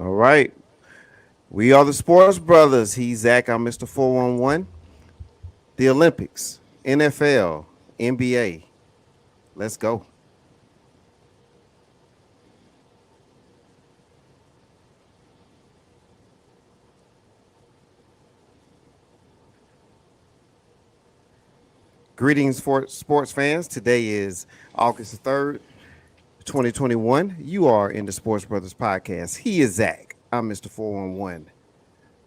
All right. We are the Sports Brothers. He's Zach. I'm Mr. 411. The Olympics, NFL, NBA. Let's go. Greetings, for sports fans. Today is August the 3rd, 2021. You are in the Sports Brothers podcast. He is Zach. I'm Mr. 411.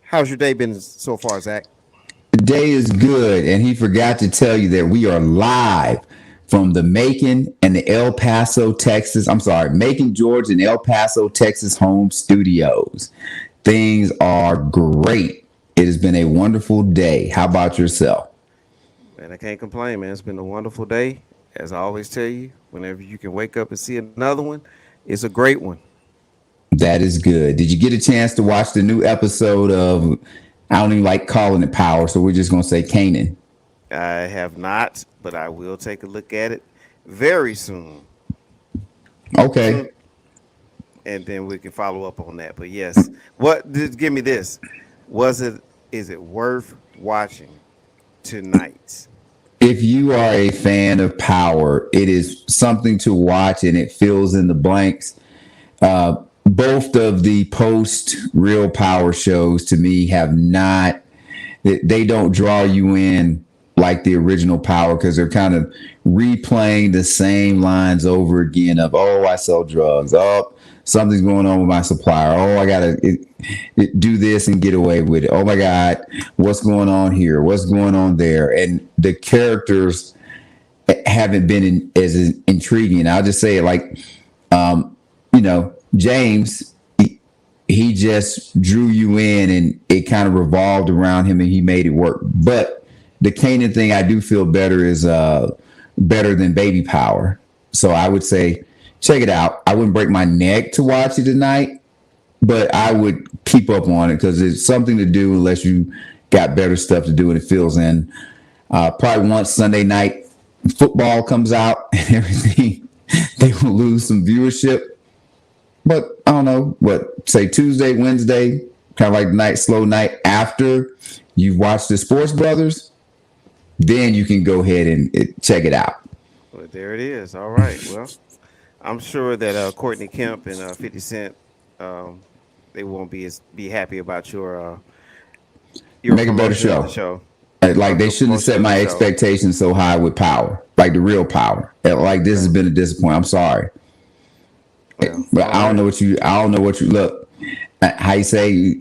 How's your day been so far, Zach? The day is good, and he forgot to tell you that we are live from the Macon and the El Paso, Texas. I'm sorry, Macon, Georgia, and El Paso, Texas home studios. Things are great. It has been a wonderful day. How about yourself? Man, I can't complain, man. It's been a wonderful day. As I always tell you, whenever you can wake up and see another one, it's a great one. That is good. Did you get a chance to watch the new episode of, I don't even like calling it Power, so we're just going to say Canaan? I have not, but I will take a look at it very soon. Okay. And then we can follow up on that. But yes, give me this. Is it worth watching tonight? If you are a fan of Power, it is something to watch, and it fills in the blanks. Both of the post Real Power shows to me have not, they don't draw you in like the original Power, because they're kind of replaying the same lines over again of, oh, I sell drugs. Oh, something's going on with my supplier. Oh, I got to do this and get away with it. Oh my God, what's going on here? What's going on there? And the characters haven't been as intriguing. I'll just say it like, James, he just drew you in, and it kind of revolved around him, and he made it work. But the Kanan thing, I do feel better is better than Baby Power. So I would say check it out. I wouldn't break my neck to watch it tonight, but I would keep up on it because it's something to do unless you got better stuff to do, and it fills in. Probably once Sunday night football comes out and everything, they will lose some viewership. But I don't know, say Tuesday, Wednesday, kind of like the slow night after you've watched the Sports Brothers, then you can go ahead and check it out. Well, there it is. All right. Well, I'm sure that Courtney Kemp and 50 Cent, they won't be happy about your Make a better promotion of show. the show. Like they shouldn't have set my expectations so high with Power, like the real Power. Like this has been a disappointment. I'm sorry. Well, But I don't know what you look. How you say,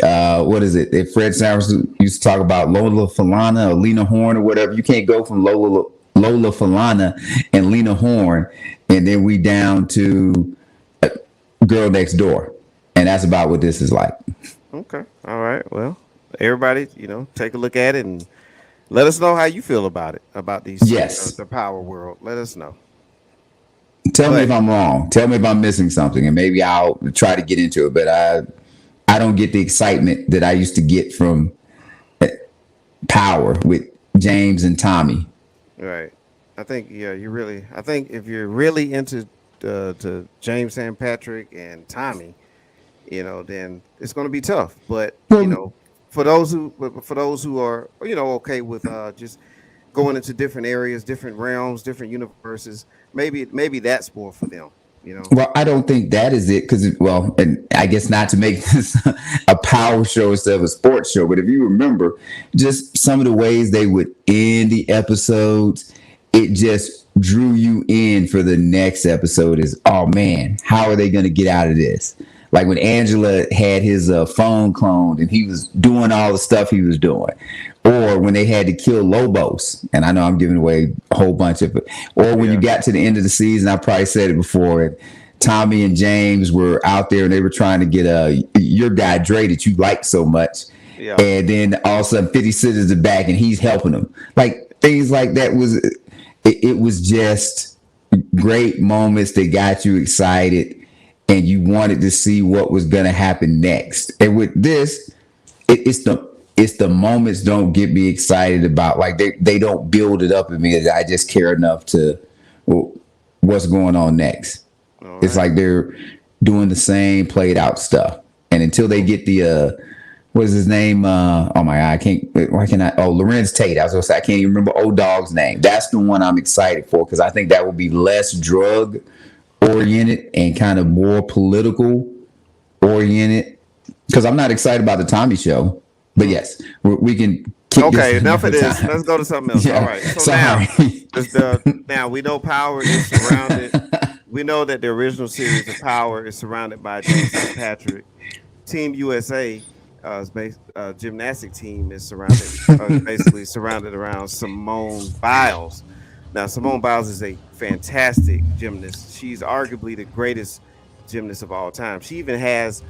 what is it? If Fred Sanford used to talk about Lola Falana or Lena Horne or whatever, you can't go from Lola Falana and Lena Horne, and then we down to Girl Next Door. And that's about what this is like. Okay. All right. Well, everybody, take a look at it and let us know how you feel about it, about these, Yes. the Power World. Let us know. Tell me if I'm wrong. Tell me if I'm missing something, and maybe I'll try to get into it. But I don't get the excitement that I used to get from Power with James and Tommy. Right. I think I think if you're really into to James St. Patrick and Tommy, then it's going to be tough. But Well, for those who are okay with just going into different areas, different realms, different universes, maybe that's more for them. Well, I don't think that is it because, and I guess not to make this a power show instead of a sports show, but if you remember just some of the ways they would end the episodes, it just drew you in for the next episode is, oh man, how are they going to get out of this? Like when Angela had his phone cloned and he was doing all the stuff he was doing. Or when they had to kill Lobos. And I know I'm giving away a whole bunch of it. Or when you got to the end of the season, I probably said it before, and Tommy and James were out there and they were trying to get your guy Dre that you like so much. Yeah. And then all of a sudden 50 Cent is back and he's helping them. Like things like that it was just great moments that got you excited and you wanted to see what was going to happen next. And with this, it's the moments don't get me excited about, like they don't build it up in me. I just care enough to what's going on next. Right. It's like they're doing the same played out stuff. And until they get the what is his name? Oh my god, I can't. Why can I? Oh, Lorenz Tate. I was gonna say I can't even remember old dog's name. That's the one I'm excited for because I think that will be less drug oriented and kind of more political oriented. Because I'm not excited about the Tommy show, but yes, we can kick this Okay, enough of another this. time. Let's go to something else. All Yeah, right. So sorry. now we know Power is surrounded. We know that the original series of Power is surrounded by James St. Patrick. Team USA, gymnastic team, is basically surrounded around Simone Biles. Now, Simone Biles is a fantastic gymnast. She's arguably the greatest gymnast of all time. She even has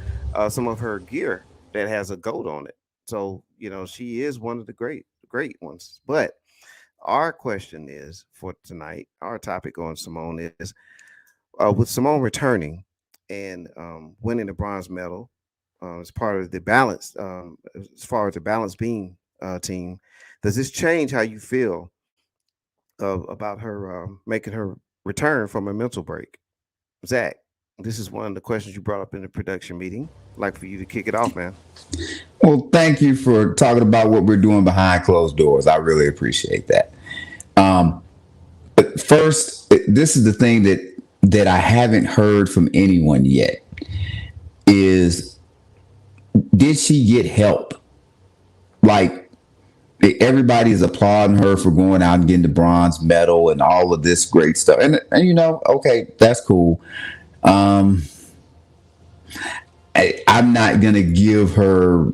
some of her gear that has a goat on it. So, she is one of the great ones. But our question is for tonight, our topic on Simone is with Simone returning and winning the bronze medal as part of the balance, as far as the balance beam team, does this change how you feel about her making her return from a mental break? Zach, this is one of the questions you brought up in the production meeting. I'd like for you to kick it off, man. Well, thank you for talking about what we're doing behind closed doors. I really appreciate that. But first, this is the thing that I haven't heard from anyone yet is did she get help? Like everybody is applauding her for going out and getting the bronze medal and all of this great stuff. And okay, that's cool. I'm not going to give her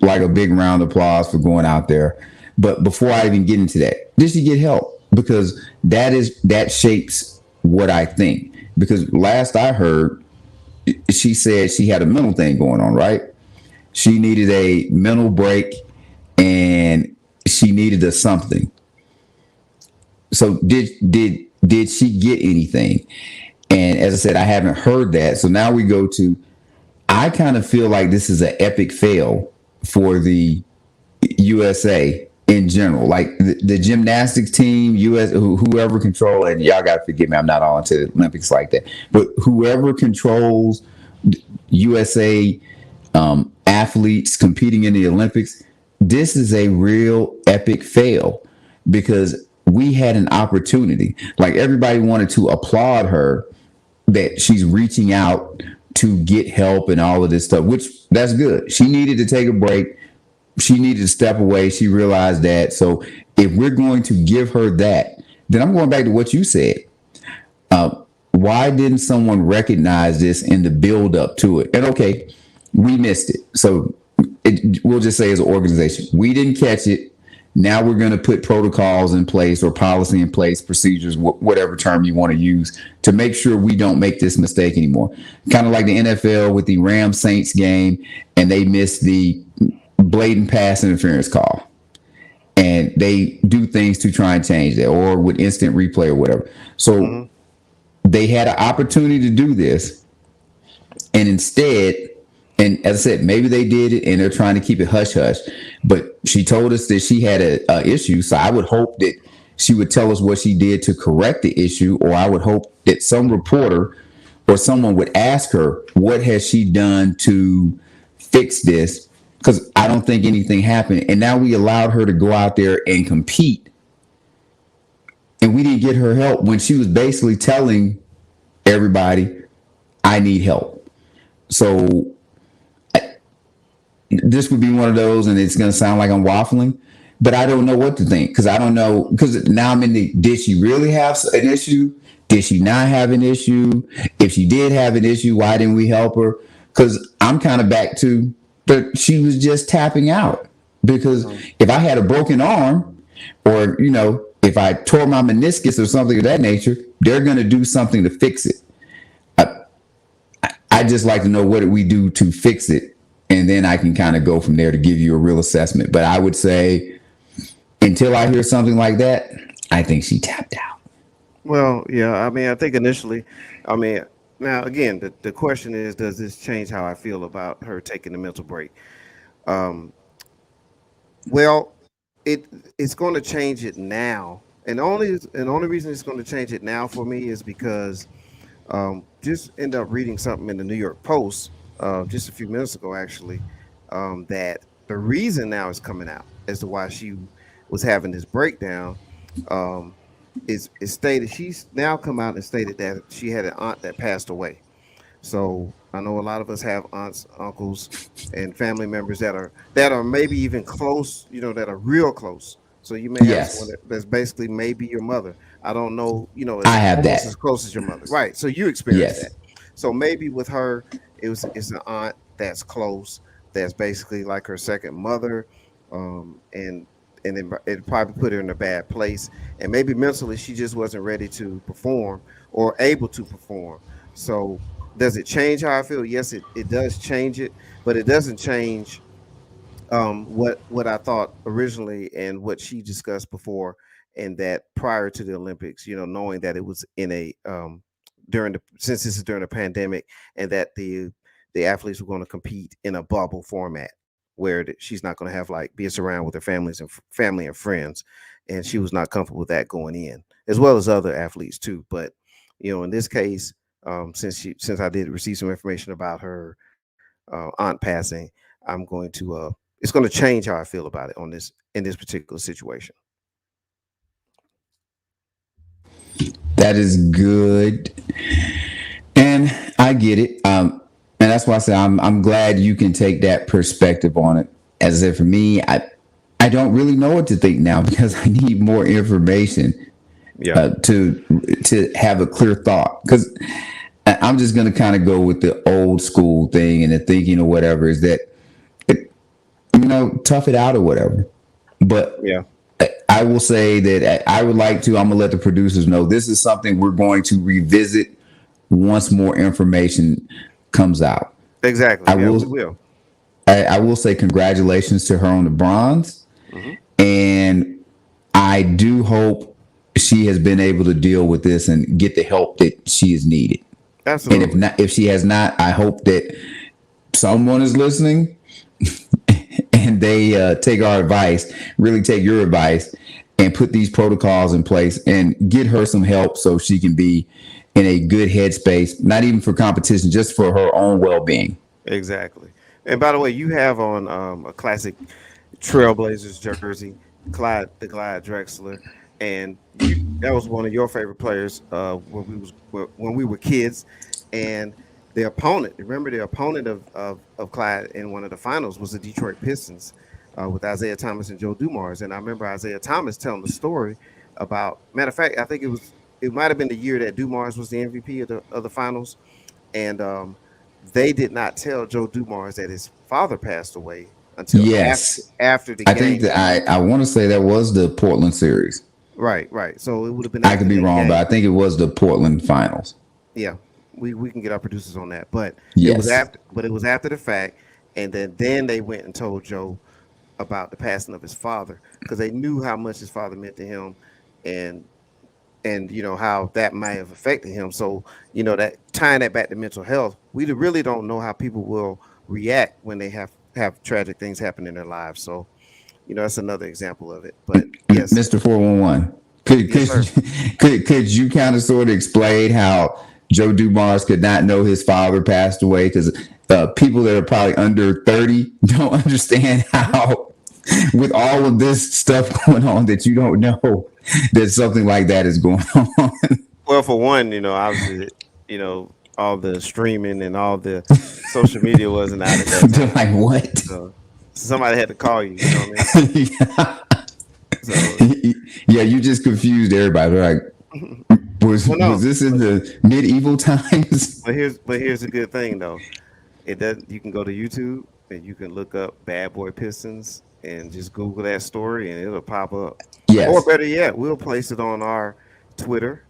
like a big round of applause for going out there. But before I even get into that, did she get help? Because that shapes what I think. Because last I heard, she said she had a mental thing going on, right? She needed a mental break and she needed a something. So did she get anything? And as I said, I haven't heard that. So now we go to, I kind of feel like this is an epic fail for the USA in general. Like the gymnastics team, whoever control, and y'all got to forgive me, I'm not all into the Olympics like that, but whoever controls USA athletes competing in the Olympics, this is a real epic fail because we had an opportunity. Like everybody wanted to applaud her that she's reaching out to get help and all of this stuff, which that's good. She needed to take a break. She needed to step away. She realized that. So if we're going to give her that, then I'm going back to what you said. Why didn't someone recognize this in the build up to it? And okay, we missed it. So we'll just say as an organization, we didn't catch it. Now we're going to put protocols in place or policy in place, procedures, whatever term you want to use to make sure we don't make this mistake anymore. Kind of like the NFL with the Rams Saints game and they missed the blatant pass interference call. And they do things to try and change that or with instant replay or whatever. So they had an opportunity to do this. And instead, and as I said, maybe they did it and they're trying to keep it hush hush. But she told us that she had a issue. So I would hope that she would tell us what she did to correct the issue. Or I would hope that some reporter or someone would ask her, what has she done to fix this? Because I don't think anything happened. And now we allowed her to go out there and compete. And we didn't get her help when she was basically telling everybody, I need help. So this would be one of those, and it's going to sound like I'm waffling, but I don't know what to think because I don't know. Because now I'm in the, did she really have an issue? Did she not have an issue? If she did have an issue, why didn't we help her? Because I'm kind of back to, but she was just tapping out. Because if I had a broken arm or, if I tore my meniscus or something of that nature, they're going to do something to fix it. I just like to know what did we do to fix it. And then I can kind of go from there to give you a real assessment. But I would say until I hear something like that, I think she tapped out. Well, yeah. I mean, I think initially, now again, the question is, does this change how I feel about her taking the mental break? Um, well, it it's going to change it now, and only reason it's going to change it now for me is because just end up reading something in the New York Post. just a few minutes ago, actually, that the reason now is coming out as to why she was having this breakdown. Um, is stated she's now come out and stated that she had an aunt that passed away. So I know a lot of us have aunts, uncles, and family members that are maybe even close, that are real close. So you may have someone Yes, that's basically maybe your mother. I don't know, I as have almost as that. close as your mother, right? So you experienced that. Yes. So maybe with her, it's an aunt that's close, that's basically like her second mother, and it probably put her in a bad place, and maybe mentally she just wasn't ready to perform or able to perform. So does it change how I feel? Yes, it does change it, but it doesn't change what I thought originally and what she discussed before, and that prior to the Olympics, knowing that it was in a during the since this is during the pandemic, and that the athletes were going to compete in a bubble format where she's not going to have like be around with her families and family and friends, and she was not comfortable with that going in, as well as other athletes too. But in this case, since I did receive some information about her aunt passing, I'm going to it's going to change how I feel about it on this in this particular situation. That is good, and I get it. And that's why I say I'm glad you can take that perspective on it. As if for me, I don't really know what to think now because I need more information Yeah, to have a clear thought. Because I'm just going to kind of go with the old school thing and the thinking or whatever is that tough it out or whatever. But yeah, I will say that I would like to. I'm gonna let the producers know this is something we're going to revisit once more information comes out. exactly. I Yeah, we will. will. I will say congratulations to her on the bronze, Hmm. and I do hope she has been able to deal with this and get the help that she is needed. And if Absolutely. not, if she has not, I hope that someone is listening and they take our advice, really take your advice, and put these protocols in place and get her some help so she can be in a good headspace, not even for competition, just for her own well being. Exactly. And by the way, you have on a classic Trailblazers jersey, Clyde Drexler, and that was one of your favorite players when we were kids, and the opponent. Remember, the opponent of Clyde in one of the finals was the Detroit Pistons, with Isaiah Thomas and Joe Dumars, and I remember Isaiah Thomas telling the story about. Matter of fact, I think it might have been the year that Dumars was the MVP of the finals, and they did not tell Joe Dumars that his father passed away until Yes, after the I think game. that I want to say that was the Portland series. Right, right. So it would have been I could after be that wrong, but game. I think it was the Portland finals. Yeah, we can get our producers on that, but Yes. it was after the fact, and then they went and told Joe about the passing of his father because they knew how much his father meant to him, and how that might have affected him. So that tying that back to mental health, we really don't know how people will react when they have tragic things happen in their lives. So that's another example of it. But yes, Mr. 411. Could yes, could sir. could you kind of sort of explain how Joe Dumars could not know his father passed away? Because people that are probably under 30 don't understand how, with all of this stuff going on, that you don't know that something like that is going on. Well, for one, obviously, all the streaming and all the social media wasn't out at that They're time. like, what? So somebody had to call you. You know what I mean? So Yeah, you just confused everybody. They're like, was well, no. was this in But the medieval times? but here's a good thing though. It does. You can go to YouTube and you can look up Bad Boy Pistons and just Google that story and it'll pop up. Or Yes. better yet, we'll place it on our Twitter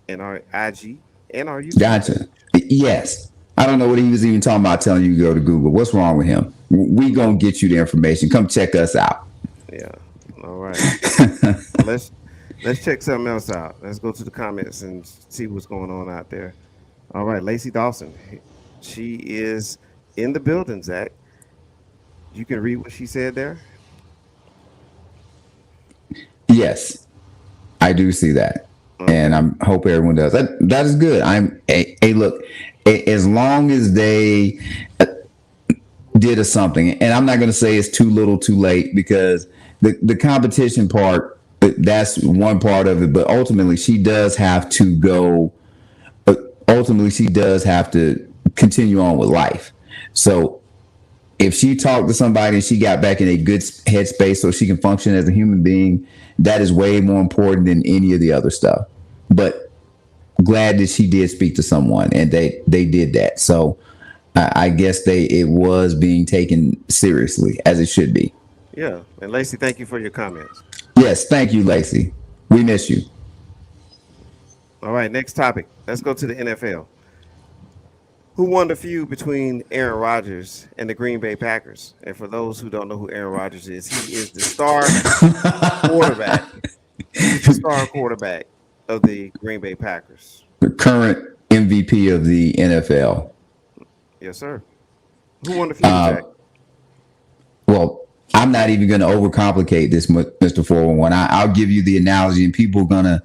and our IG and our YouTube Gotcha. page. Yes. I don't know what he was even talking about telling you to go to Google. What's wrong with him? We gonna get you the information. Come check us out. Yeah. All right. Well, let's check something else out. Let's go to the comments and see what's going on out there. All right, Lacey Dawson. She is in the building, Zach. You can read what she said there. Yes, I do see that, and Okay. I hope everyone does. That is good. Look, as long as they, did a something. And I'm not going to say it's too little too late, because the competition part, that's one part of it. But ultimately, she does have to go. Ultimately, she does have to continue on with life. So if she talked to somebody and she got back in a good headspace so she can function as a human being, that is way more important than any of the other stuff. But glad that she did speak to someone, and they did that. So I guess it was being taken seriously, as it should be. Yeah. And Lacey, thank you for your comments. Yes, thank you, Lacey. We miss you. All right, next topic. Let's go to the NFL. Who won the feud between Aaron Rodgers and the Green Bay Packers? And for those who don't know who Aaron Rodgers is, he is the star quarterback. He's the star quarterback of the Green Bay Packers. The current MVP of the NFL. Yes, sir. Who won the feud, Jack? Well, I'm not even going to overcomplicate this, Mr. 411. I'll give you the analogy, and people are going to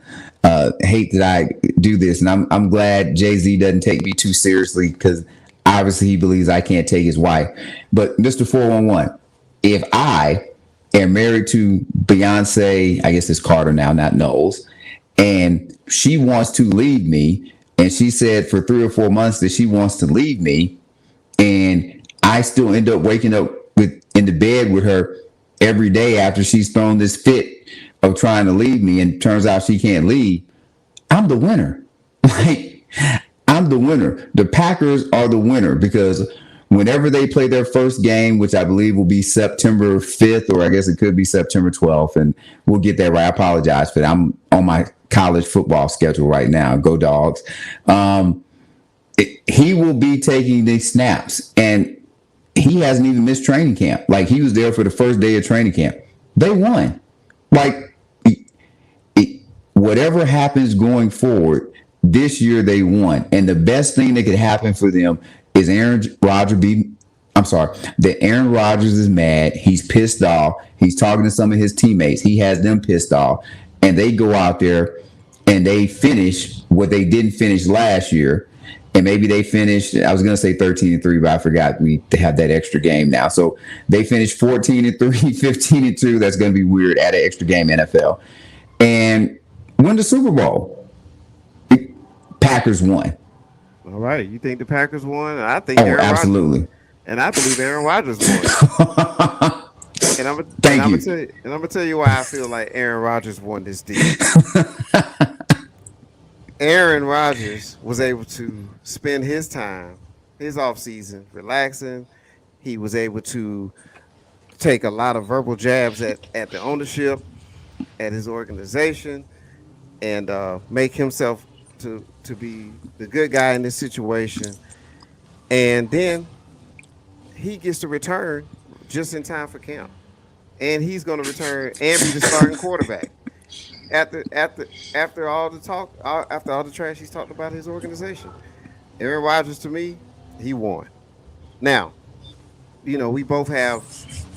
hate that I do this. And I'm glad Jay-Z doesn't take me too seriously, because obviously he believes I can't take his wife. But Mr. 411, if I am married to Beyonce, I guess it's Carter now, not Knowles, and she wants to leave me, and she said for 3 or 4 months that she wants to leave me, and I still end up waking up in the bed with her every day after she's thrown this fit of trying to leave me, and turns out she can't leave, I'm the winner. Like, I'm the winner. The Packers are the winner, because whenever they play their first game, which I believe will be September 5th, or I guess it could be September 12th, and we'll get that right. I apologize for that. I'm on my college football schedule right now. Go Dogs. He will be taking these snaps, and he hasn't even missed training camp. Like, he was there for the first day of training camp. They won. Like, whatever happens going forward, this year they won. And the best thing that could happen for them is that Aaron Rodgers is mad. He's pissed off. He's talking to some of his teammates. He has them pissed off. And they go out there and they finish what they didn't finish last year. And maybe they finished, I was going to say 13-3, but I forgot we have that extra game now. So they finished 14-3, 15-2. That's going to be weird. Add an extra game, NFL. And win the Super Bowl. Packers won. All right. You think the Packers won? I think Aaron absolutely. Rodgers, and I believe Aaron Rodgers won. And I'm gonna tell you why I feel like Aaron Rodgers won this deal. Aaron Rodgers was able to spend his time, his offseason, relaxing. He was able to take a lot of verbal jabs at the ownership, at his organization, and make himself to be the good guy in this situation. And then he gets to return just in time for camp. And he's going to return and be the starting quarterback. After all the talk, after all the trash he's talked about his organization, Aaron Rodgers, to me, he won. Now, we both have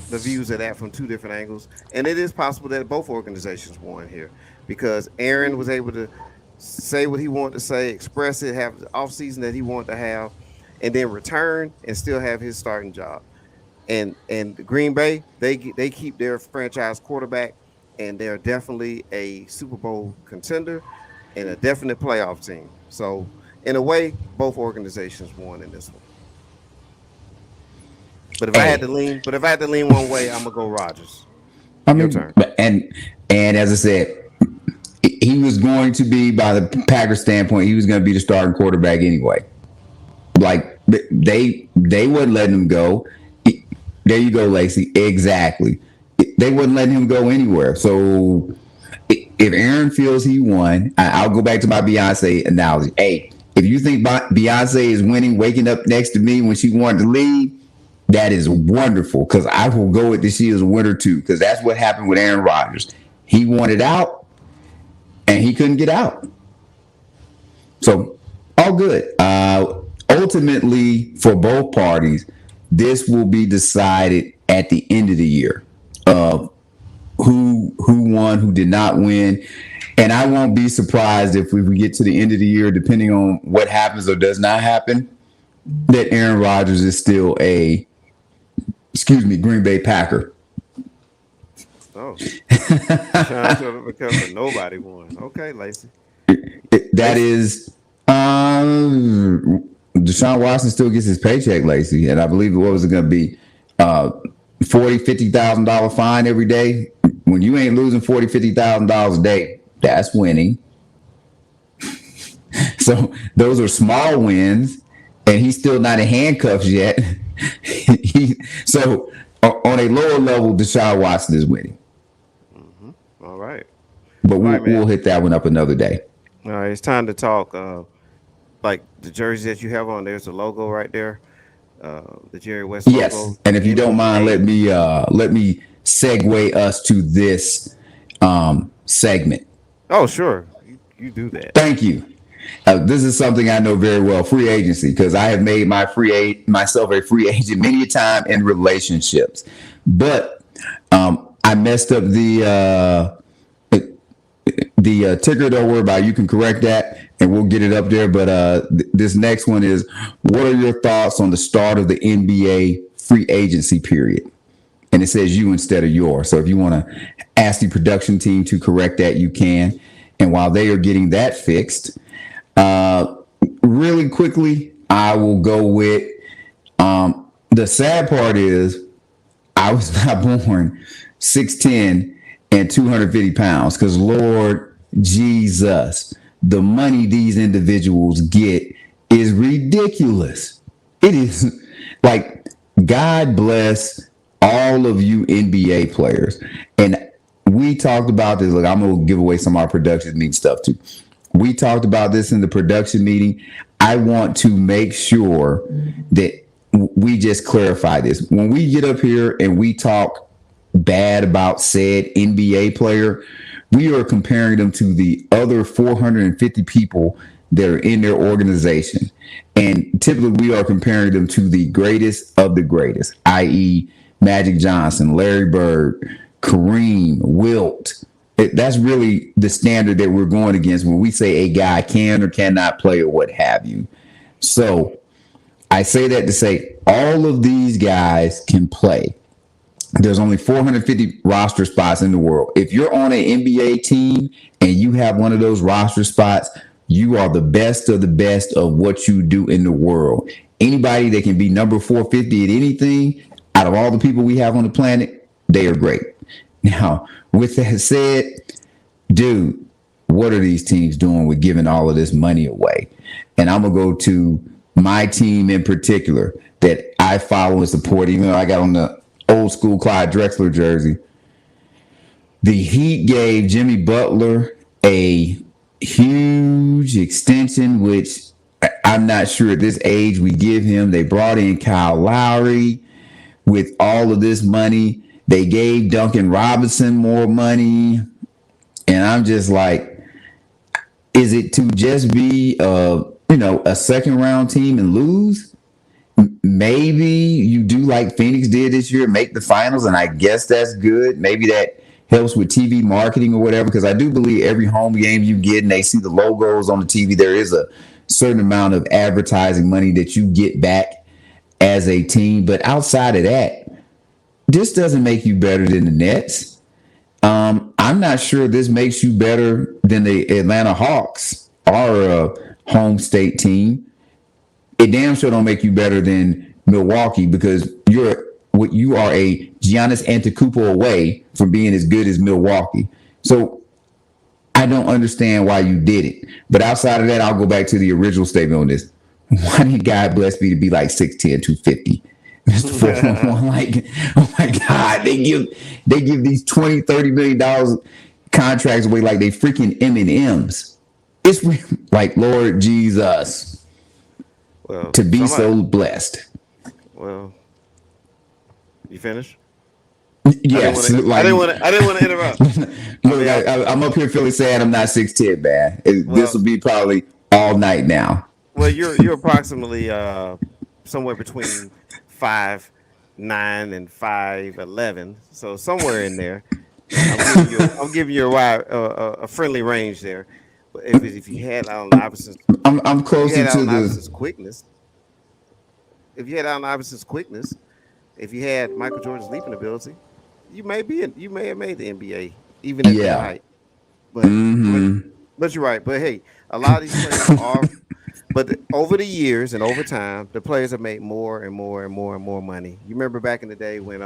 the views of that from two different angles, and it is possible that both organizations won here, because Aaron was able to say what he wanted to say, express it, have the offseason that he wanted to have, and then return and still have his starting job. And Green Bay, they keep their franchise quarterback, and they're definitely a Super Bowl contender and a definite playoff team. So, in a way, both organizations won in this one. But if I had to lean one way, I'm gonna go Rodgers. Your turn. And as I said, he was going to be, by the Packers standpoint, he was going to be the starting quarterback anyway. Like, they wouldn't let him go. There you go, Lacey. Exactly. They wouldn't let him go anywhere. So if Aaron feels he won, I'll go back to my Beyonce analogy. Hey, if you think Beyonce is winning, waking up next to me when she wanted to leave, that is wonderful, because I will go with that she is a winner too, because that's what happened with Aaron Rodgers. He wanted out, and he couldn't get out. So all good. Ultimately, for both parties, this will be decided at the end of the year of who won, who did not win. And I won't be surprised if we get to the end of the year, depending on what happens or does not happen, that Aaron Rodgers is still a excuse me, Green Bay Packer. Oh, trying to recover. Nobody won. Okay, Lacey. That Lacey. is, Deshaun Watson still gets his paycheck, Lacey, and I believe what was it going to be, uh, $40,000-$50,000 fine every day. When you ain't losing $40,000-$50,000 a day, that's winning. So those are small wins, and he's still not in handcuffs yet. So on a lower level, Deshaun Watson is winning. All right. But All right, we'll man. hit that one up another day. All right, it's time to talk. Like the jersey that you have on, there's a logo right there. The Jerry West Yes, logo. and if you don't mind, NBA. let me segue us to this segment. Oh, sure. You do that. Thank you. This is something I know very well, free agency, because I have made myself a free agent many a time in relationships. But I messed up the ticker. Don't worry about it. You can correct that, and we'll get it up there. But this next one is: what are your thoughts on the start of the NBA free agency period? And it says you instead of your. So if you want to ask the production team to correct that, you can. And while they are getting that fixed, really quickly, I will go with the sad part is I was not born 6'10" and 250 pounds because Lord Jesus, the money these individuals get is ridiculous. It is like, God bless all of you NBA players. And we talked about this. Look, I'm going to give away some of our production meeting stuff too. We talked about this in the production meeting. I want to make sure that we just clarify this. When we get up here and we talk bad about said NBA player, we are comparing them to the other 450 people that are in their organization. And typically we are comparing them to the greatest of the greatest, i.e. Magic Johnson, Larry Bird, Kareem, Wilt. That's really the standard that we're going against when we say a guy can or cannot play or what have you. So I say that to say all of these guys can play. There's only 450 roster spots in the world. If you're on an NBA team and you have one of those roster spots, you are the best of what you do in the world. Anybody that can be number 450 at anything, out of all the people we have on the planet, they are great. Now, with that said, dude, what are these teams doing with giving all of this money away? And I'm going to go to my team in particular that I follow and support, even though I got on the old school Clyde Drexler jersey. The Heat gave Jimmy Butler a huge extension, which I'm not sure at this age we give him. They brought in Kyle Lowry with all of this money. They gave Duncan Robinson more money. And I'm just like, is it to just be a second round team and lose? Maybe you do like Phoenix did this year, make the finals, and I guess that's good. Maybe that helps with TV marketing or whatever, because I do believe every home game you get and they see the logos on the TV, there is a certain amount of advertising money that you get back as a team. But outside of that, this doesn't make you better than the Nets. I'm not sure this makes you better than the Atlanta Hawks, our home state team. It damn sure don't make you better than Milwaukee, because you are a Giannis Antetokounmpo away from being as good as Milwaukee. So I don't understand why you did it. But outside of that, I'll go back to the original statement on this. Why did God bless me to be like 6'10", 250? Mr. 411, like, oh my God, they give these $20, $30 million contracts away like they freaking M&Ms. It's like, Lord Jesus, Well, to be so blessed. Well, you finished? Yes, I didn't want to interrupt. Look, I'm up here feeling sad. I'm not 6'10", man. This will be probably all night now. Well, you're approximately somewhere between 5'9" and 5'11", so somewhere in there. I'm giving you a friendly range there. But if you had Allen Iverson's, I'm closer to the quickness. If you had Allen Iverson's quickness, if you had Michael Jordan's leaping ability, you may have made the NBA even at that Yeah. height. But but but you're right. But hey, a lot of these players are. But over the years and over time, the players have made more and more and more and more money. You remember back in the day when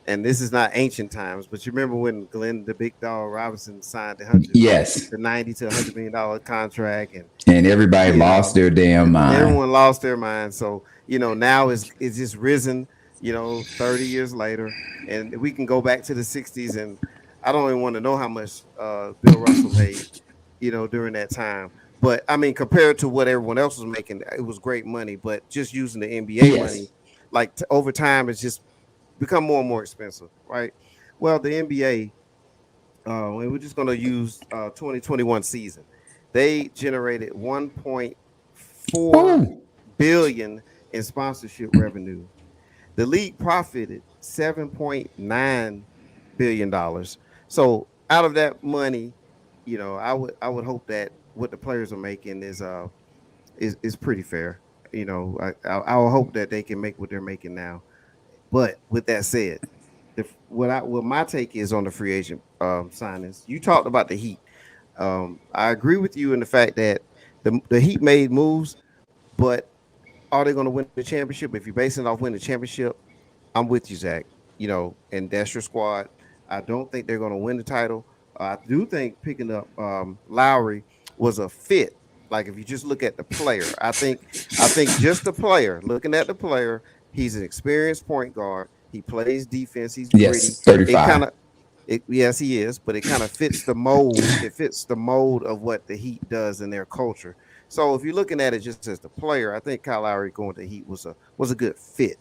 and this is not ancient times, but you remember when Glenn the Big Dog Robinson signed Yes. the 90 to $100 million contract, and And everybody you lost know their damn mind. everyone lost their mind. So now it's just risen. 30 years later, and we can go back to the 60s, and I don't even want to know how much Bill Russell made, during that time. But I mean, compared to what everyone else was making, it was great money. But just using the NBA money, Yes. like over time, it's just become more and more expensive, right? Well, the NBA, and we're just going to use 2021 season. They generated 1.4 Woo. billion in sponsorship revenue. The league profited $7.9 billion. So out of that money, I would hope that what the players are making is pretty fair. I will hope that they can make what they're making now. But with that said, what my take is on the free agent signings. You talked about the Heat. I agree with you in the fact that the Heat made moves, but are they going to win the championship? If you're basing it off winning the championship, I'm with you, Zach. And that's your squad. I don't think they're going to win the title. I do think picking up Lowry was a fit. Like if you just look at the player, I think just the player. Looking at the player, he's an experienced point guard. He plays defense. He's gritty. Yes. It kind 35. of yes, he is, but it kind of fits the mold. It fits the mold of what the Heat does in their culture. So if you're looking at it just as the player, I think Kyle Lowry going to Heat was a good fit.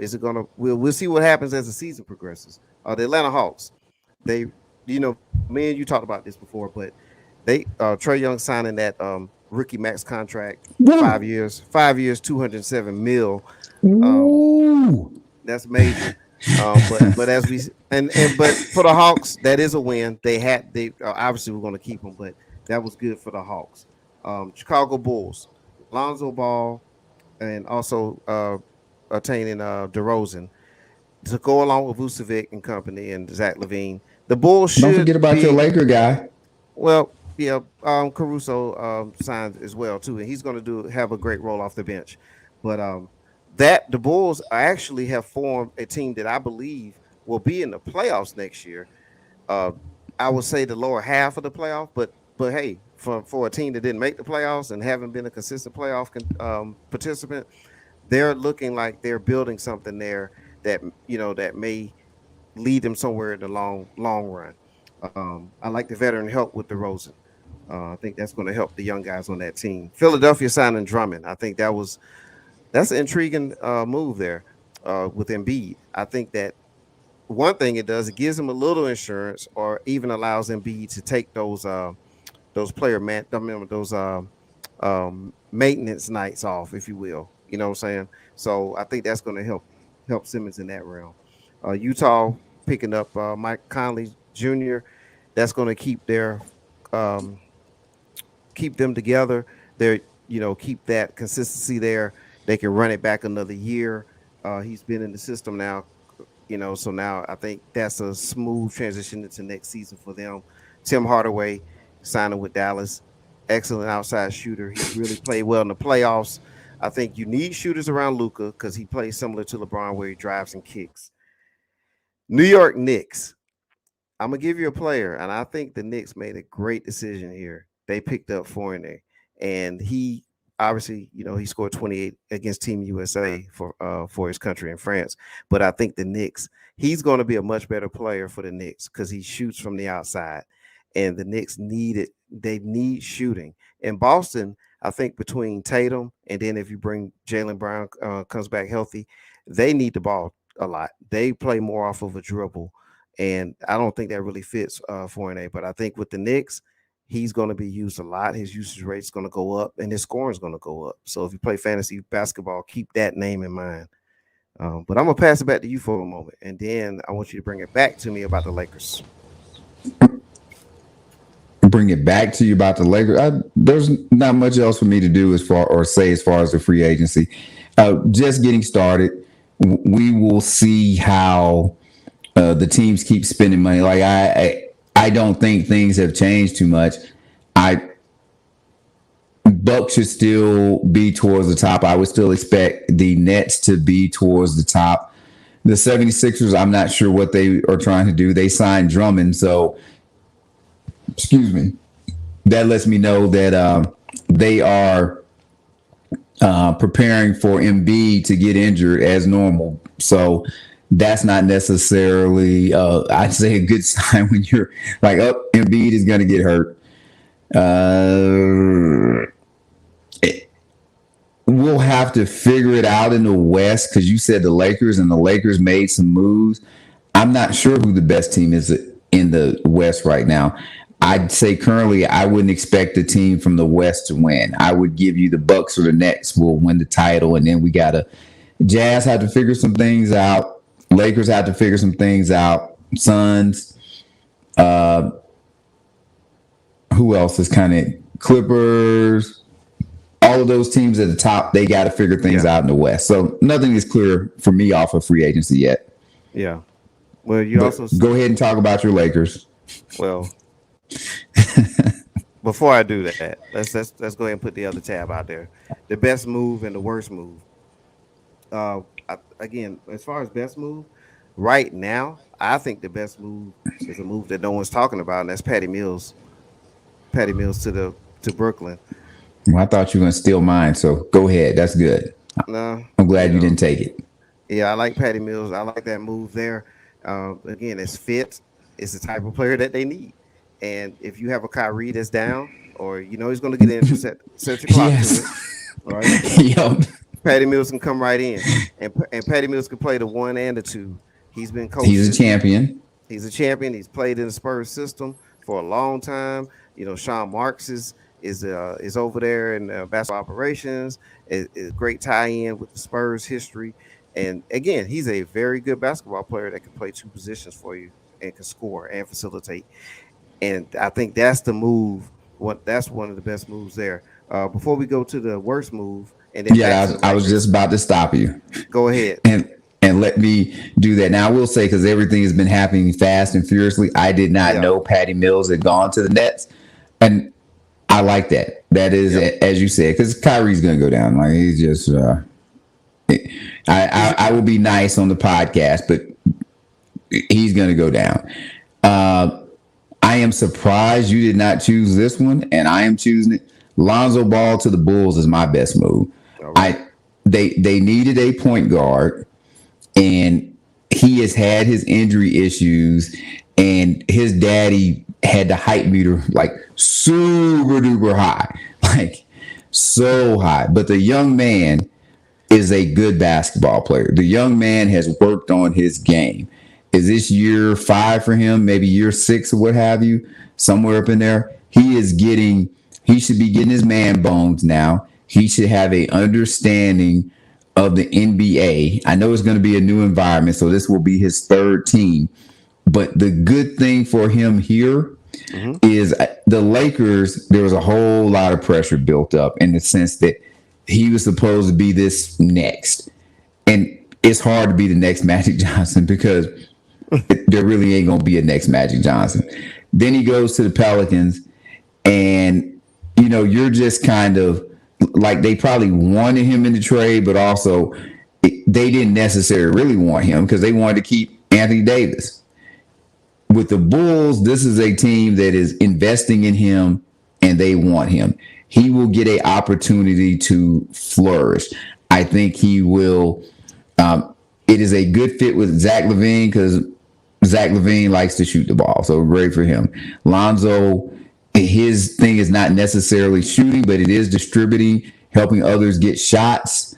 Is it gonna? We'll see what happens as the season progresses. The Atlanta Hawks, they, me and you talked about this before, but they Trey Young signing that rookie max contract, Woo. 5 years, 207 mil. Um, Woo. that's major. But as we and but for the Hawks, that is a win. They obviously we're going to keep them, but that was good for the Hawks. Chicago Bulls, Lonzo Ball, and also attaining DeRozan to go along with Vucevic and company and Zach Levine. The Bulls Don't should forget about your be Laker guy. well. Yeah, Caruso signed as well too, and he's going to have a great role off the bench. But that the Bulls actually have formed a team that I believe will be in the playoffs next year. Uh, I would say the lower half of the playoff, but hey, for a team that didn't make the playoffs and haven't been a consistent playoff participant, they're looking like they're building something there that that may lead them somewhere in the long run. I like the veteran help with DeRozan. I think that's going to help the young guys on that team. Philadelphia signing Drummond. I think that's an intriguing move there with Embiid. I think that one thing it does, it gives him a little insurance, or even allows Embiid to take those player man, I mean, those maintenance nights off, if you will. You know what I'm saying? So I think that's going to help Simmons in that realm. Utah picking up Mike Conley Jr. That's going to um, keep them together. They're keep that consistency there. They can run it back another year. He's been in the system now, so now I think that's a smooth transition into next season for them. Tim Hardaway signing with Dallas, excellent outside shooter. He's really played well in the playoffs. I think you need shooters around Luka because he plays similar to LeBron where he drives and kicks. New York Knicks. I'm gonna give you a player, and I think the Knicks made a great decision here. They picked up Fournier, and he obviously, he scored 28 against Team USA for his country in France. But I think the Knicks, he's going to be a much better player for the Knicks because he shoots from the outside, and the Knicks need it. They need shooting. In Boston, I think between Tatum and then if you bring Jalen Brown comes back healthy, they need the ball a lot. They play more off of a dribble, and I don't think that really fits Fournier. But I think with the Knicks, he's going to be used a lot. His usage rate is going to go up, and his scoring is going to go up. So if you play fantasy basketball, keep that name in mind. But I'm gonna pass it back to you for a moment, and then I want you to bring it back to me about the Lakers. Bring it back to you about the Lakers. There's not much else for me to do as far or say as far as the free agency. Just getting started. we will see how the teams keep spending money. Like I don't think things have changed too much. I Bucks should still be towards the top. I would still expect the Nets to be towards the top. The 76ers, I'm not sure what they are trying to do. They signed Drummond, so excuse me. That lets me know that they are preparing for Embiid to get injured as normal. So that's not necessarily, I'd say, a good sign when you're like, oh, Embiid is going to get hurt. We'll have to figure it out in the West because you said the Lakers, and the Lakers made some moves. I'm not sure who the best team is in the West right now. I'd say currently I wouldn't expect the team from the West to win. I would give you the Bucks or the Nets will win the title, and then we got to Jazz have to figure some things out. Lakers have to figure some things out. Suns. Who else is kind of Clippers? All of those teams at the top, they got to figure things out in the West. So nothing is clear for me off of free agency yet. Yeah. Well, you also go ahead and talk about your Lakers. Well, before I do that, let's go ahead and put the other tab out there. The best move and the worst move. Again, as far as best move, right now, I think the best move is a move that no one's talking about, and that's Patty Mills. Patty Mills to Brooklyn. Well, I thought you were going to steal mine, so go ahead. That's good. No, I'm glad you didn't take it. Yeah, I like Patty Mills. I like that move there. Again, it's fit. It's the type of player that they need. And if you have a Kyrie that's down, or he's going to get in and set your clock to it, right? Yep. Patty Mills can come right in, and Patty Mills can play the 1 and the 2. He's been coached. He's a champion. He's a champion. He's played in the Spurs system for a long time. Sean Marks is over there in basketball operations. Is great tie-in with the Spurs history, and again, he's a very good basketball player that can play 2 positions for you and can score and facilitate. And I think that's the move. That's one of the best moves there. Before we go to the worst move, and then I was just about to stop you. Go ahead and let me do that. Now I will say, because everything has been happening fast and furiously, I did not know Patty Mills had gone to the Nets, and I like that. That is, as you said, because Kyrie's going to go down. Like he's just, I will be nice on the podcast, but he's going to go down. I am surprised you did not choose this one, and I am choosing it. Lonzo Ball to the Bulls is my best move. Right. They needed a point guard, and he has had his injury issues, and his daddy had the height meter like super duper high, like so high. But the young man is a good basketball player. The young man has worked on his game. Is this year 5 for him? Maybe year 6 or what have you? Somewhere up in there. He should be getting his man bones now. He should have a understanding of the NBA. I know it's going to be a new environment, so this will be his 3rd team. But the good thing for him here is the Lakers, there was a whole lot of pressure built up in the sense that he was supposed to be this next. And it's hard to be the next Magic Johnson because there really ain't going to be a next Magic Johnson. Then he goes to the Pelicans, and, you're just kind of like they probably wanted him in the trade, but also they didn't necessarily really want him because they wanted to keep Anthony Davis. With the Bulls, this is a team that is investing in him, and they want him. He will get an opportunity to flourish. I think he will. It is a good fit with Zach LaVine because Zach LaVine likes to shoot the ball, so great for him. Lonzo, his thing is not necessarily shooting, but it is distributing, helping others get shots.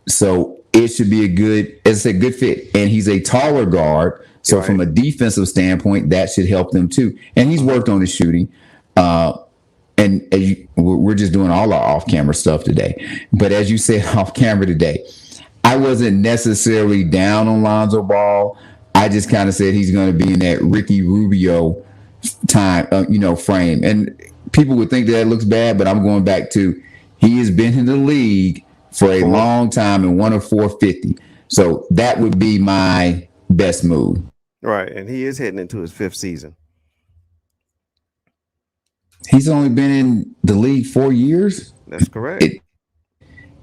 So it should be a good fit. And he's a taller guard. So from a defensive standpoint, that should help them too. And he's worked on his shooting. We're just doing all our off-camera stuff today. But as you said off camera today, I wasn't necessarily down on Lonzo Ball. I just kind of said he's going to be in that Ricky Rubio time, frame. And people would think that looks bad, but I'm going back to he has been in the league for a long time and 1 of 450. So that would be my best move. Right, and he is heading into his fifth season. He's only been in the league 4 years. That's correct.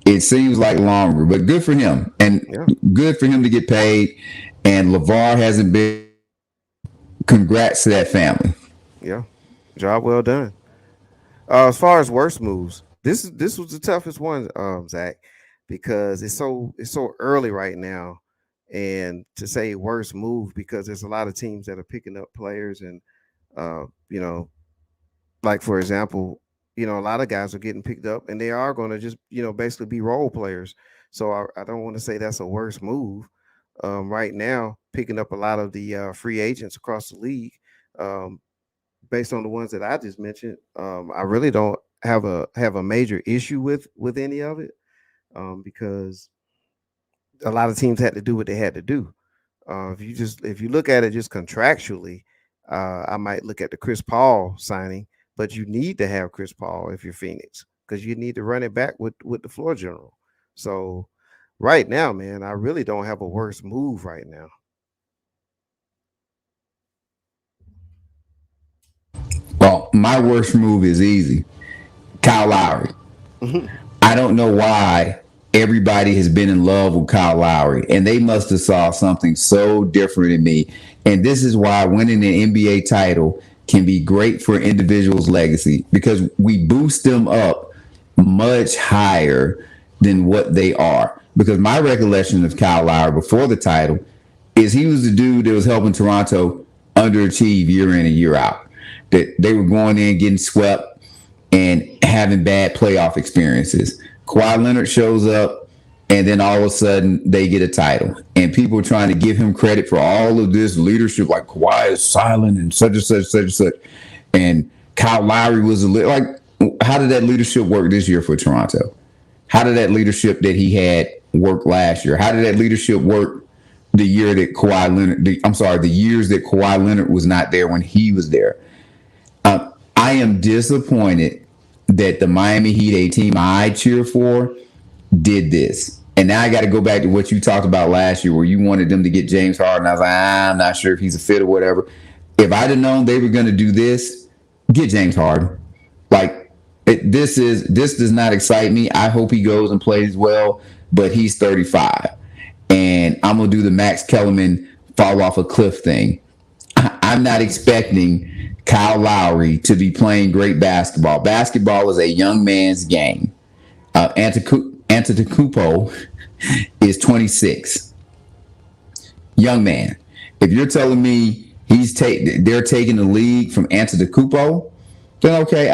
It seems like longer, but good for him, and Yeah, good for him to get paid. And LeVar hasn't been. Congrats to that family. yeah, job well done. As far as worst moves, this was the toughest one, Zach, because it's so early right now, and to say worst move because there's a lot of teams that are picking up players, and you know, like for example, a lot of guys are getting picked up, and they are going to just basically be role players. So I don't want to say that's a worst move. Right now, picking up a lot of the free agents across the league. Um, Based on the ones that I just mentioned, I really don't have a major issue with any of it, because a lot of teams had to do what they had to do. If you look at it just contractually, I might look at the Chris Paul signing, but you need to have Chris Paul if you're Phoenix because you need to run it back with the floor general. So right now, man, I really don't have a worse move right now. Well, my worst move is easy. Kyle Lowry. I don't know why everybody has been in love with Kyle Lowry, and they must have saw something so different in me. And this is why winning an NBA title can be great for individuals' legacy because we boost them up much higher than what they are. Because my recollection of Kyle Lowry before the title is he was the dude that was helping Toronto underachieve year in and year out. That they were going in getting swept and having bad playoff experiences. Kawhi Leonard shows up, and then all of a sudden they get a title. And people are trying to give him credit for all of this leadership, like Kawhi is silent and such and such, such and such. And Kyle Lowry was like, how did that leadership work this year for Toronto? How did that leadership that he had work last year? How did that leadership work the year that Kawhi Leonard, the years that Kawhi Leonard was not there when he was there? I am disappointed that the Miami Heat, a team I cheer for, did this. And now I got to go back to what you talked about last year, where you wanted them to get James Harden. I was like, I'm not sure if he's a fit or whatever. If I'd have known they were going to do this, get James Harden. Like this does not excite me. I hope he goes and plays well, but he's 35, and I'm gonna do the Max Kellerman fall off a cliff thing. I'm not expecting Kyle Lowry to be playing great basketball. Basketball is a young man's game. Antetokounmpo is 26. Young man. If you're telling me they're taking the league from Antetokounmpo, then okay,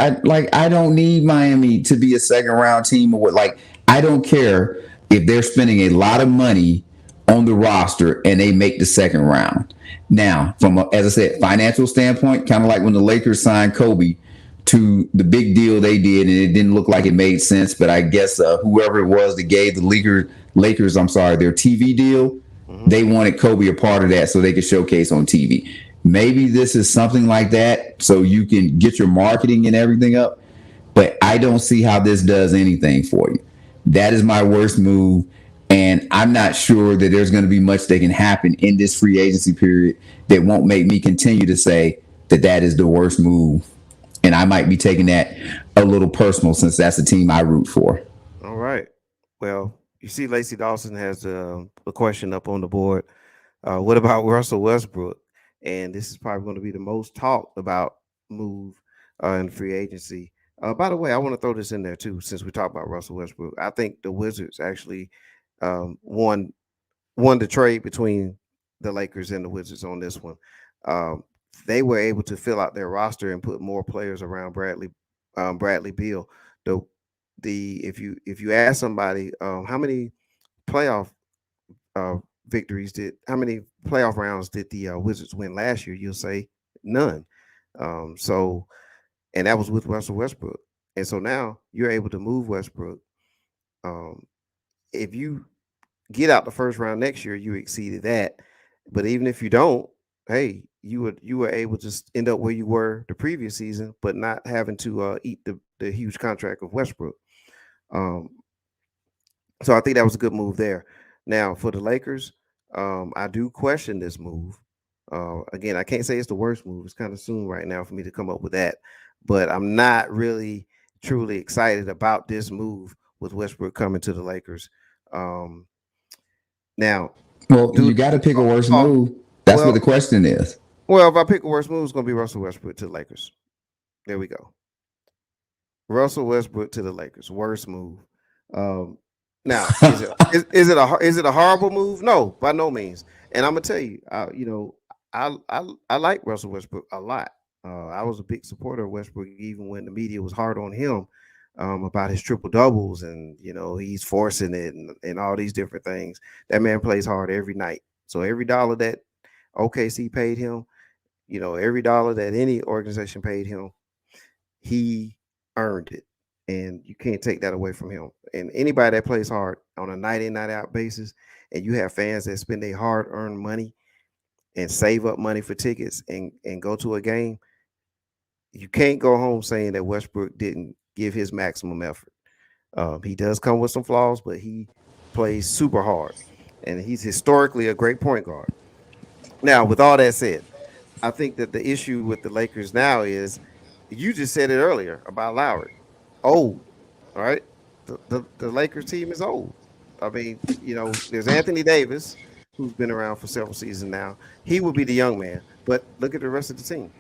I don't need Miami to be a second round team or what. Like I don't care if they're spending a lot of money on the roster and they make the second round. Now, as I said, financial standpoint, kind of like when the Lakers signed Kobe to the big deal they did, and it didn't look like it made sense. But I guess whoever it was that gave the Lakers, their TV deal, they wanted Kobe a part of that so they could showcase on TV. Maybe this is something like that, so you can get your marketing and everything up. But I don't see how this does anything for you. That is my worst move. And I'm not sure that there's going to be much that can happen in this free agency period that won't make me continue to say that that is the worst move. And I might be taking that a little personal since that's the team I root for. All right. Well, you see, Lacey Dawson has a question up on the board. What about Russell Westbrook? And this is probably going to be the most talked about move in free agency. By the way, I want to throw this in there too, since we talked about Russell Westbrook. I think the Wizards actually won the trade between the Lakers and the Wizards on this one. Um, they were able to fill out their roster and put more players around Bradley Beal. The if you ask somebody how many playoff uh, how many playoff rounds did the Wizards win last year? You'll say none. So and that was with Russell Westbrook. And so now you're able to move Westbrook. Um, if you get out the first round next year, you exceeded that. But even if you don't, hey, you were able to end up where you were the previous season, but not having to eat the huge contract of Westbrook. Um, so I think that was a good move there. Now for the Lakers, I do question this move. Again, I can't say it's the worst move. It's kind of soon right now for me to come up with that, but I'm not really truly excited about this move with Westbrook coming to the Lakers. Um, now, Well, do you got to pick a worse oh, move. That's what the well, question is. well, if I pick a worst move, it's gonna be Russell Westbrook to the Lakers. There we go. Russell Westbrook to the Lakers. Worst move. Um, now, is it a horrible move? No, by no means. And I'm gonna tell you, I like Russell Westbrook a lot. I was a big supporter of Westbrook even when the media was hard on him about his triple doubles and he's forcing it and all these different things. That man plays hard every night. So every dollar that OKC paid him, every dollar that any organization paid him, he earned it. And you can't take that away from him. And anybody that plays hard on a night in, night out basis, and you have fans that spend their hard earned money and save up money for tickets and go to a game, you can't go home saying that Westbrook didn't give his maximum effort. He does come with some flaws, but he plays super hard. And he's historically a great point guard. Now, with all that said, I think that the issue with the Lakers now is you just said it earlier about Lowry. Old, all right. The Lakers team is old. I mean, there's Anthony Davis, who's been around for several seasons now. He will be the young man, but look at the rest of the team.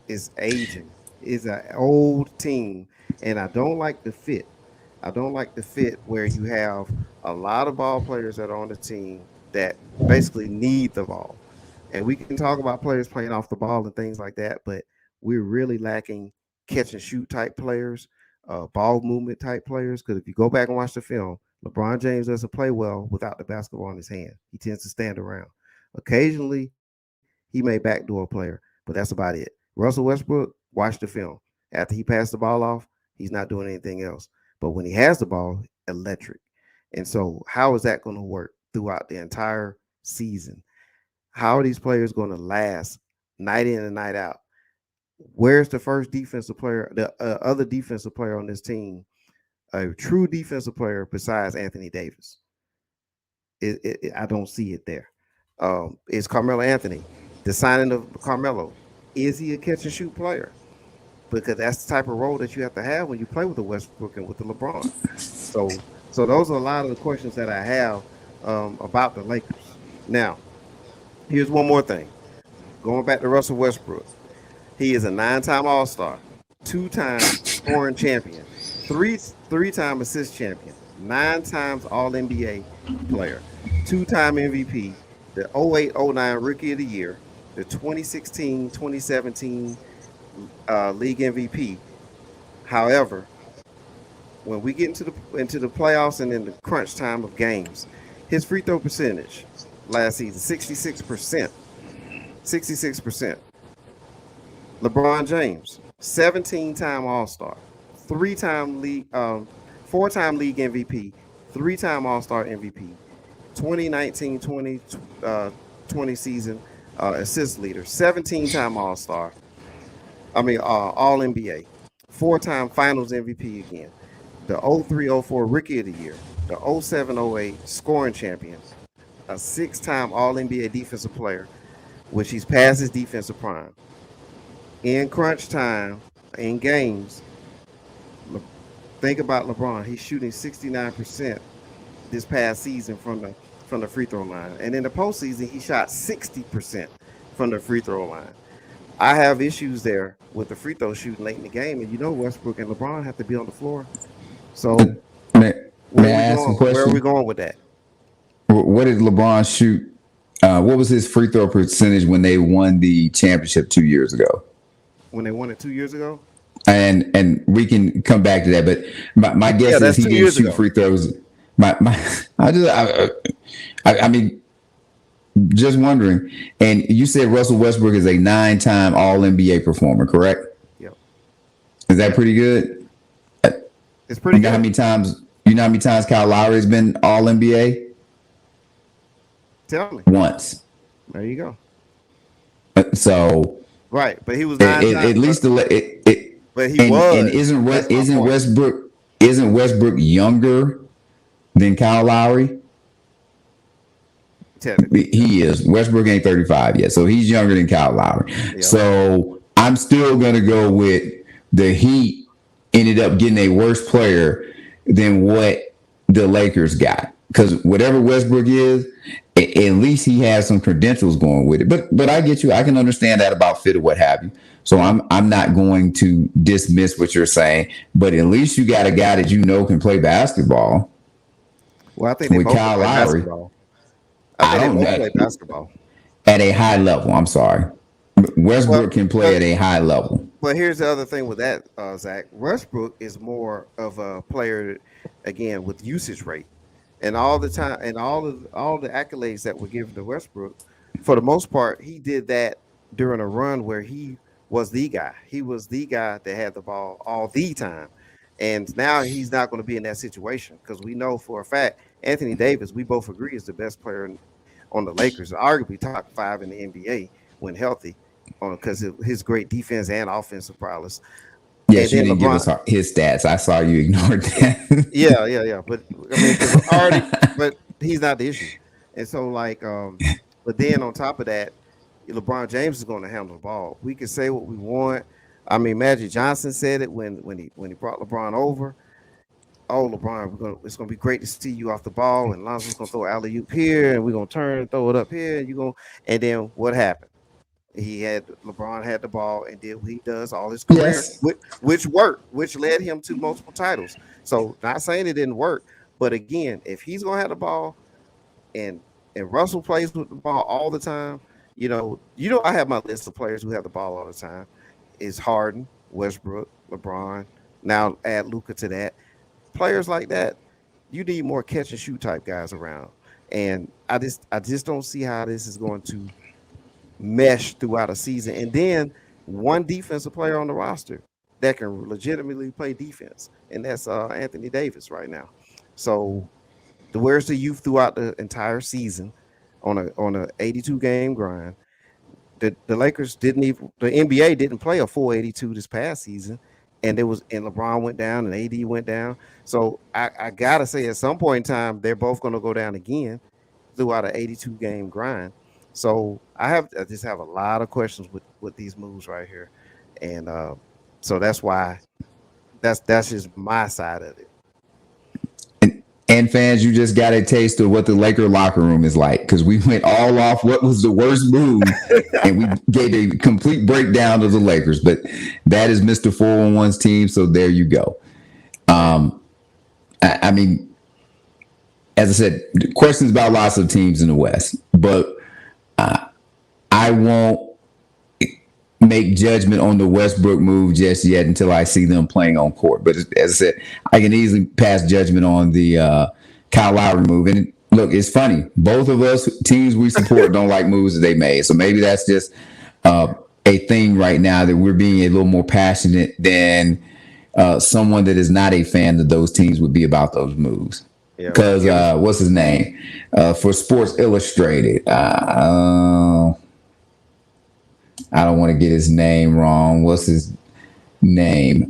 It's aging. It's an old team, and I don't like the fit. I don't like the fit where you have a lot of ball players that are on the team that basically need the ball. And we can talk about players playing off the ball and things like that, but we're really lacking catch and shoot type players, ball movement type players. Because if you go back and watch the film, LeBron James doesn't play well without the basketball in his hand. He tends to stand around. Occasionally, he may backdoor a player, but that's about it. Russell Westbrook, watch the film. After he passed the ball off, he's not doing anything else. But when he has the ball, electric. And so, how is that going to work throughout the entire season? How are these players going to last night in and night out? Where's the first defensive player, the other defensive player on this team, a true defensive player besides Anthony Davis? I don't see it there. Is Carmelo Anthony the signing of Carmelo? Is he a catch and shoot player? Because that's the type of role that you have to have when you play with the Westbrook and with the LeBron. So those are a lot of the questions that I have about the Lakers. Now, here's one more thing. Going back to Russell Westbrook, he is a 9-time All-Star, 2-time scoring champion, three-time assist champion, 9 times All-NBA player, 2-time MVP, the 08-09 Rookie of the Year, the 2016-2017 league MVP. However, when we get into the playoffs and in the crunch time of games, his free throw percentage last season 66%. 66%. LeBron James, 17-time All-Star, 3-time league, 4-time league MVP, 3-time All-Star MVP, 2019-20 season assist leader, 17-time All-Star. I mean, All NBA, 4-time Finals MVP again, the 03-04 Rookie of the Year, the 07-08 scoring champion, a 6-time All NBA defensive player, which he's past his defensive prime. In crunch time, in games, think about LeBron. He's shooting 69% this past season from the free throw line, and in the postseason, he shot 60% from the free throw line. I have issues there with the free throw shooting late in the game, and Westbrook and LeBron have to be on the floor. So May, may I ask a where are we question? going with that? What did LeBron shoot? What was his free throw percentage when they won the championship 2 years ago? When they won it 2 years ago? And we can come back to that. But my Yeah, guess is that's he two didn't years shoot ago. free throws. My I mean, just wondering. And you said Russell Westbrook is a 9-time All NBA performer, correct? Yep, Is that pretty good? it's pretty good. You know how many times Kyle Lowry has been All NBA? Tell me. Once. There you go. So Right, but he was 9 times. at least But he and was. That's my point. Westbrook isn't Westbrook younger than Kyle Lowry? technically. He is. Westbrook ain't 35 yet, so he's younger than Kyle Lowry. Yeah. So I'm still gonna go with the Heat ended up getting a worse player than what the Lakers got. Because whatever Westbrook is, at least he has some credentials going with it. But I get you. I can understand that about fit or what have you. So I'm not going to dismiss what you're saying. But at least you got a guy that you know can play basketball Well, I think they with both can Kyle play Lowry. basketball. I I think they don't both play basketball. at a high level. I'm sorry. Well, Westbrook can play at a high level. but here's the other thing with that, Zach. Westbrook is more of a player, again, with usage rate, and all the time, and all the accolades that were given to Westbrook. For the most part, he did that during a run where he was the guy. He was the guy that had the ball all the time, and now he's not going to be in that situation because we know for a fact Anthony Davis. We both agree is the best player on the Lakers, arguably top five in the NBA when healthy, because of his great defense and offensive prowess. And Yes, you then didn't give LeBron, us his stats. I saw you ignored that. yeah. But I mean, because already, but he's not the issue. And so, like, but then on top of that, LeBron James is going to handle the ball. We can say what we want. I mean, Magic Johnson said it when he brought LeBron over. Oh, LeBron, it's gonna be great to see you off the ball, and Lonzo's gonna throw alley oop here, and we're gonna turn, throw it up here, and and then what happened? LeBron had the ball and did what he does all his career, Yes. which worked, which led him to multiple titles. So not saying it didn't work, but again, if he's gonna have the ball and Russell plays with the ball all the time, I have my list of players who have the ball all the time. Is Harden, Westbrook, LeBron. Now add Luka to that. Players like that, you need more catch and shoot type guys around. And I just don't see how this is going to mesh throughout a season. And then one defensive player on the roster that can legitimately play defense, and that's Anthony Davis right now. So where's the youth throughout the entire season on a 82 game grind? The Lakers didn't even the NBA didn't play a full 82 this past season, and LeBron went down and AD went down. So I gotta say at some point in time they're both gonna go down again throughout an 82 game grind. So I just have a lot of questions with these moves right here, and so that's why that's just my side of it. And fans, you just got a taste of what the Laker locker room is like because we went all off what was the worst move and we gave a complete breakdown of the Lakers. But that is Mr. 411's team. So there you go. I mean, as I said, questions about lots of teams in the West, but I won't make judgment on the Westbrook move just yet until I see them playing on court. But as I said, I can easily pass judgment on the Kyle Lowry move. And look, it's funny. Both of us teams we support don't like moves that they made. So maybe that's just a thing right now that we're being a little more passionate than someone that is not a fan of those teams would be about those moves. Because what's his name? For Sports Illustrated. I don't want to get his name wrong. What's his name?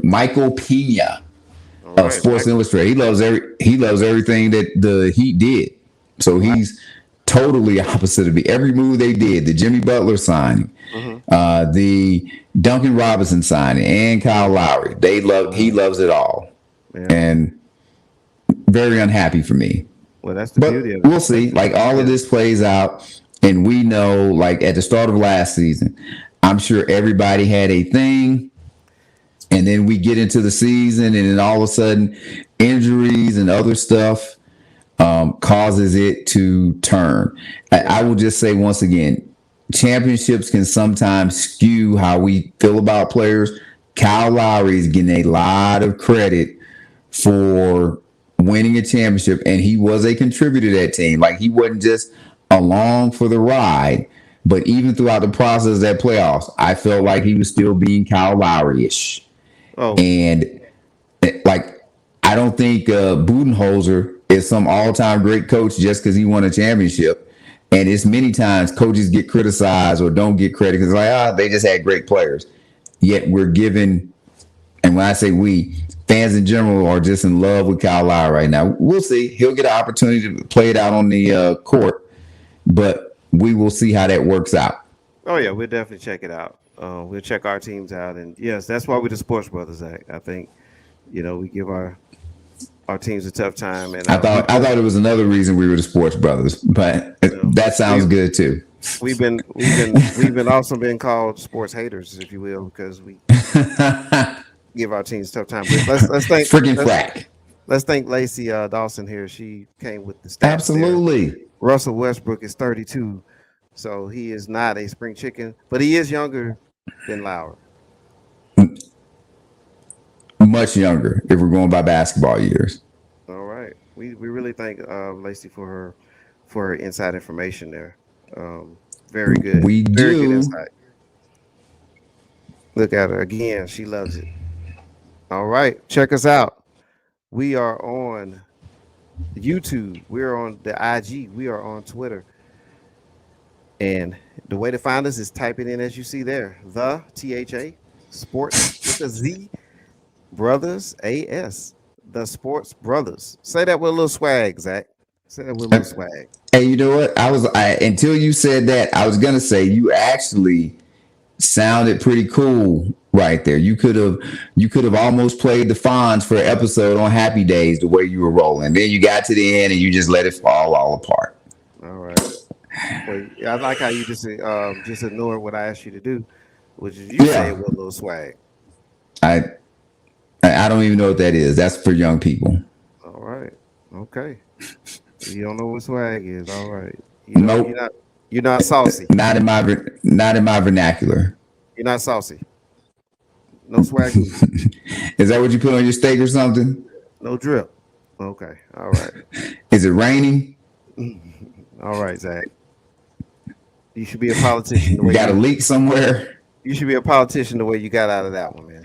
Michael Pena of Sports Illustrated. He loves everything that the Heat did. So he's totally opposite of me. Every move they did, the Jimmy Butler signing, the Duncan Robinson signing, and Kyle Lowry, he loves it all. Yeah. And very unhappy for me. Well, that's the beauty of it. We'll see. Like all of this plays out. And we know, like at the start of last season, I'm sure everybody had a thing. And then we get into the season, and then all of a sudden, injuries and other stuff causes it to turn. I will just say once again, championships can sometimes skew how we feel about players. Kyle Lowry is getting a lot of credit for winning a championship, and he was a contributor to that team. Like he wasn't just along for the ride, but even throughout the process of that playoffs, I felt like he was still being Kyle Lowry-ish. Oh. And like, I don't think Budenholzer is some all-time great coach just because he won a championship. And it's many times coaches get criticized or don't get credit because they just had great players. Yet we're given, and when I say we, fans in general are just in love with Kyle Lowry right now. We'll see. He'll get an opportunity to play it out on the court, but we will see how that works out. Oh yeah, we'll definitely check it out. We'll check our teams out, and yes, that's why we're the Sports Brothers Act. I think we give our teams a tough time, and I thought it was another reason we were the Sports Brothers, but that sounds good too. we've been also been called sports haters, if you will, because we give our teams a tough time. But let's thank freaking frack. Let's thank Lacey Dawson here. She came with the stats. Absolutely. There. Russell Westbrook is 32, so he is not a spring chicken, but he is younger than Lowry. Much younger, if we're going by basketball years. All right, we really thank Lacey for her inside information there. Very good. We Very do. good insight. Look at her again. She loves it. All right, check us out. We are on YouTube. We're on the IG. We are on Twitter. And the way to find us is type it in as you see there. The THA Sports with a Z Brothers AS. The Sports Brothers. Say that with a little swag, Zach. Say that with a little swag. Hey, you know what? Until you said that, I was gonna say you actually sounded pretty cool right there. You could have almost played the Fonz for an episode on Happy Days the way you were rolling. Then you got to the end and you just let it fall all apart. All right. Well, I like how you just ignored what I asked you to do, which is you say it with a little swag. I don't even know what that is. That's for young people. All right. Okay. You don't know what swag is. All right. Nope. You're not saucy. Not in my vernacular. You're not saucy. No swag. Is that what you put on your steak or something? No drip. Okay. All right. Is it raining? All right, Zach. You should be a politician. You got a leak somewhere? You should be a politician the way you got out of that one, man.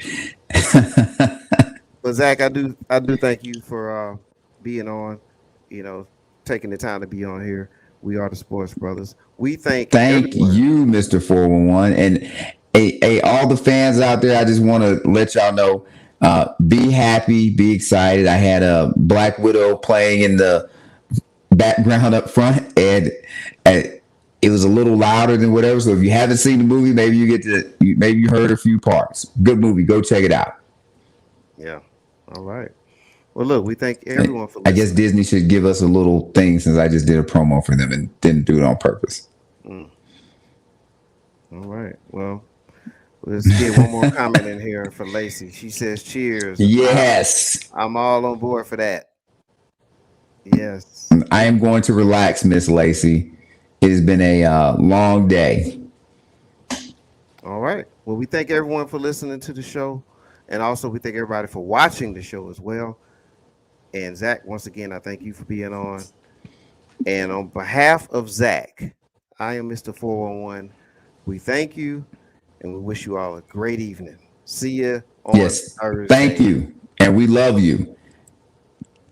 But Zach, I do thank you for being on, taking the time to be on here. We are the Sports Brothers. We thank you, Mr. 411. And all the fans out there, I just want to let y'all know, be happy, be excited. I had a Black Widow playing in the background up front, and it was a little louder than whatever. So if you haven't seen the movie, maybe you heard a few parts. Good movie. Go check it out. Yeah. All right. Well, look, we thank everyone for listening. I guess Disney should give us a little thing since I just did a promo for them and didn't do it on purpose. All right. Well, let's get one more comment in here for Lacey. She says, cheers. Yes. I'm all on board for that. Yes. I am going to relax, Miss Lacey. It has been a long day. All right. Well, we thank everyone for listening to the show. And also, we thank everybody for watching the show as well. And Zach, once again, I thank you for being on. And on behalf of Zach, I am Mr. 411. We thank you, and we wish you all a great evening. See you on Thursday. Thank you, and we love you.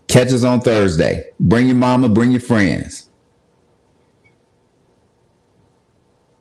Catch us on Thursday. Bring your mama, bring your friends.